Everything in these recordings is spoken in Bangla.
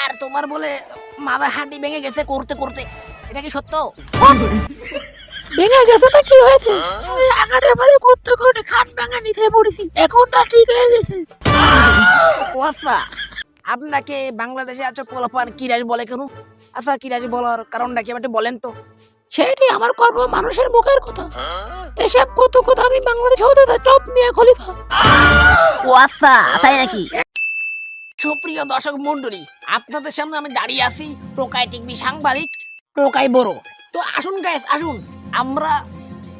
আর তোমার বলে মাথা হাঁটি ভেঙে গেছে করতে করতে, এটা কি সত্য? ভেঙে গেছে তো কি হয়েছে? একেবারে করতে করতে খাট ভাঙা নিচে পড়েছি, এখন তা ঠিক হয়ে গেছে। ও আচ্ছা, আপনাকে বাংলাদেশে আছো পোলাপান কিরাজ বলে কেন? আচ্ছা, কিরাজ বলার কারণটা কি আমাকে বলেন তো। সেটি আমার কর্ম, মানুষের মুখের কথা। এসব কত কথা আমি বাংলাদেশ হতে টপ মিয়া খলিফা। ও আচ্ছা, তাই নাকি? সুপ্রিয় দর্শক মন্ডলী, আপনাদের সামনে আমি দাঁড়িয়ে আছি, টোকাই টিভি সাংবাদিক টোকাই বড়। তো আসুন গাইস, আসুন আমরা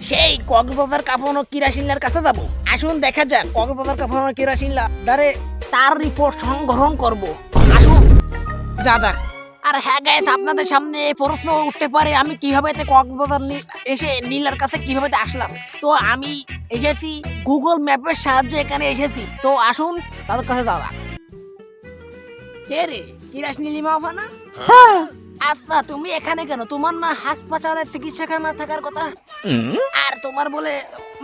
সেই কক্সবাজার কাঁপানো কিরাসিনলার কাছে যাব। আসুন দেখা যাক কক্সবাজার কাঁপানো কিরাসিনলা দ্বারে তার রিপোর্ট সংগ্রহণ করব। আসুন যা যাক। আর হ্যাঁ গাইস, আপনাদের সামনে প্রশ্ন উঠতে পারে আমি কিভাবে এতে কক্সবাজার এসে নীলার কাছে কিভাবে আসলাম। তো আমি এসেছি গুগল ম্যাপের সাহায্যে এখানে এসেছি। তো আসুন তাদের কাছে যাওয়া যাক। কে রে, কিরাস নীলিমা আপা না? হ্যাঁ, আচ্ছা, তুমি এখানে কেন? তোমার না হাসপাতালের চিকিৎসাখানা থাকার কথা? আর তোমার বলে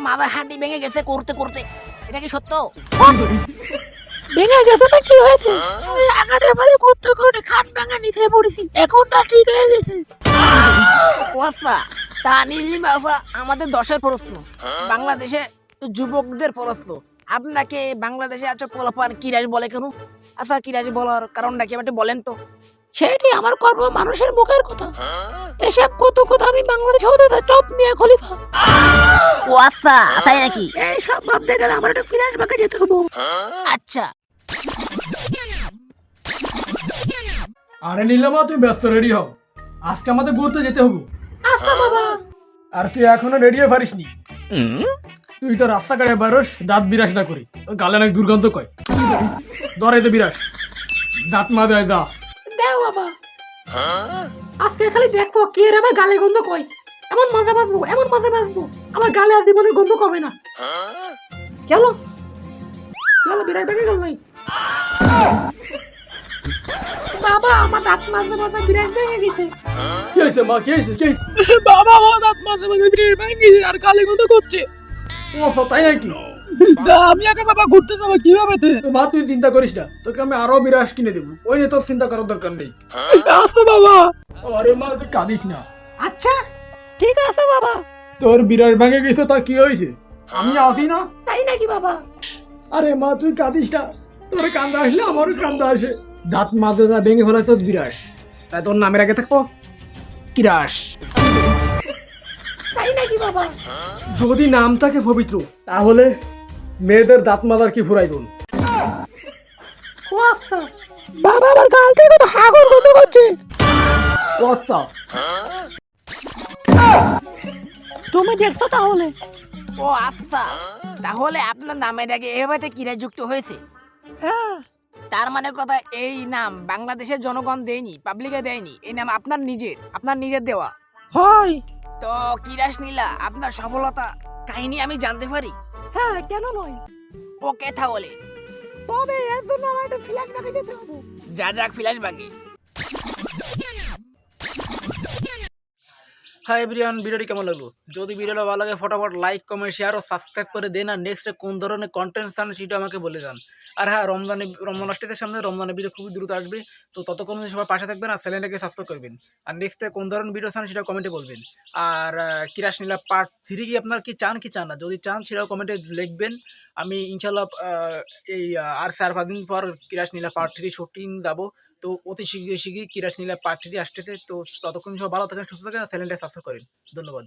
মাথা হাঁটি ভেঙে গেছে করতে করতে, এটা কি সত্য? ভেঙে গেছে তো কি হয়েছে? একেবারে করতে করতে খাট ভাঙা নিচে পড়েছি, এখন তা ঠিক হয়ে গেছে। ও আচ্ছা, তা নীলিমা আপা, আমাদের দশের প্রশ্ন, বাংলাদেশে যুবকদের প্রশ্ন, আপনাকে বাংলাদেশে আছো পোলাপান কিরাজ বলে কেন? আচ্ছা, কিরাজ বলার কারণটা কি আমাকে বলেন তো। সেটি আমার কর্ম, মানুষের মুখের কথা। এসব কত কথা আমি বাংলাদেশ হতে টপ মিয়া খলিফা। ও আচ্ছা, তাই নাকি? এই সব ভাবতে গেলে আমার একটা ফ্ল্যাশ ব্যাকে যেতে হবে। আচ্ছা, আরে নীলিমা, তুই ব্যস্ত রেডি হও, আজকে আমাদের ঘুরতে যেতে হবে। আচ্ছা বাবা। আর তুই এখনো রেডি হয়ে পারিসনি? তুই তো রাস্তাঘাটে বেরোস দাঁত বিরাস না করি, তোর গালে নাকি দুর্গন্ধ কয়। ধরে তো বিরাস, দাঁত মা দেয় যা। দেও বাবা, আজকে খালি দেখো কে রে আমার গালে গন্ধ কই। এমন মজা বাজবো, এমন মজা বাজবো, আমার গালে আর জীবনে গন্ধ কমে না। চলো চলো, বিরাট ব্যাগে গেল নাই। বাবা, আমার দাঁত মাঝে মাঝে বিরাট ভেঙে গেছে। কি হয়েছে মা, কি হয়েছে, কি হয়েছে? বাবা, আমার দাঁত মাঝে মাঝে বিরাট ভেঙে গেছে আর গালে গন্ধ করছে। ও আচ্ছা, তাই নাকি? আমি আগে বাবা ঘুরতে যাবো কিভাবে? তো মা, তুই চিন্তা করিস না, তোকে আমি আরো বিরাস কিনে দেবো, ওই নিয়ে তোর চিন্তা করার দরকার নেই। আচ্ছা বাবা। আরে মা, তুই কাঁদিস না। আচ্ছা ঠিক আছে বাবা। তোর বিরাট ভেঙে গেছে, তা কি হয়েছে? আমি আসি না? তাই নাকি বাবা? আরে মা, তুই কাঁদিস না, তোর কান্দা আসলে আমারও কান্দা আসে। দাঁত মাঝে যা ভেঙে ফেলাইছ বিরাস, তাই তোর নামের আগে থাকবো কিরাস। তাই নাকি বাবা? যদি নাম থাকে পবিত্র, তাহলে মেয়েদের দাঁত মাজার কি ফুরাই দুন। ও আচ্ছা বাবা, আমার গাল থেকে তো হাগর গন্ধ করছে। ও আচ্ছা, তুমি দেখছো তাহলে? ও আচ্ছা, তাহলে আপনার নামের আগে এভাবে কিরাজ যুক্ত হয়েছে। হ্যাঁ। তার মানে কথা, এই নাম বাংলাদেশের জনগণ দেয়নি, পাবলিকে দেয়নি, এই নাম আপনার নিজের দেওয়া। হয়। তো কিরাস নীলা, আপনার সফলতা কাহিনী আমি জানতে পারি? হ্যাঁ, কেন নয়? ওকে তাহলে তবে এর জন্য আমার একটা ফ্ল্যাশ ব্যাকে যেতে হবে। যা যাক ফ্ল্যাশ বাকি। হাই এভরিওয়ান, ভিডিওটি কেমন লাগলো? যদি ভিডিওটা ভালো লাগে ফটাফট লাইক কমেন্ট শেয়ার ও সাবস্ক্রাইব করে দেন। আর নেক্সটে কোন ধরনের কন্টেন্ট চান সেটা আমাকে বলে যান। আর হ্যাঁ, রমজান আসতে সামনে, রমজানের ভিডিও খুবই দ্রুত আসবে, তো ততক্ষণ সবাই পাশে থাকবেন আর চ্যানেলটাকে সাবস্ক্রাইব করবেন। আর নেক্সটে কোন ধরনের ভিডিও চান সেটা কমেন্টে বলবেন। আর কিরাস নীলা পার্ট 3 কি আপনার কি চান না, যদি চান সেটাও কমেন্টে লিখবেন। আমি ইনশাল্লাহ এই আর 4-5 দিন পর কিরাস নীলা পার্ট 3 শুটিং যাবো। তো অতি শীঘ্রই কিরাস নীলা পার্ট 3 আসতেছে। তো ততক্ষণ সব ভালো থাকেন, সুস্থ থাকেন আর চ্যানেলটা সাবস্ক্রাইব করেন। ধন্যবাদ।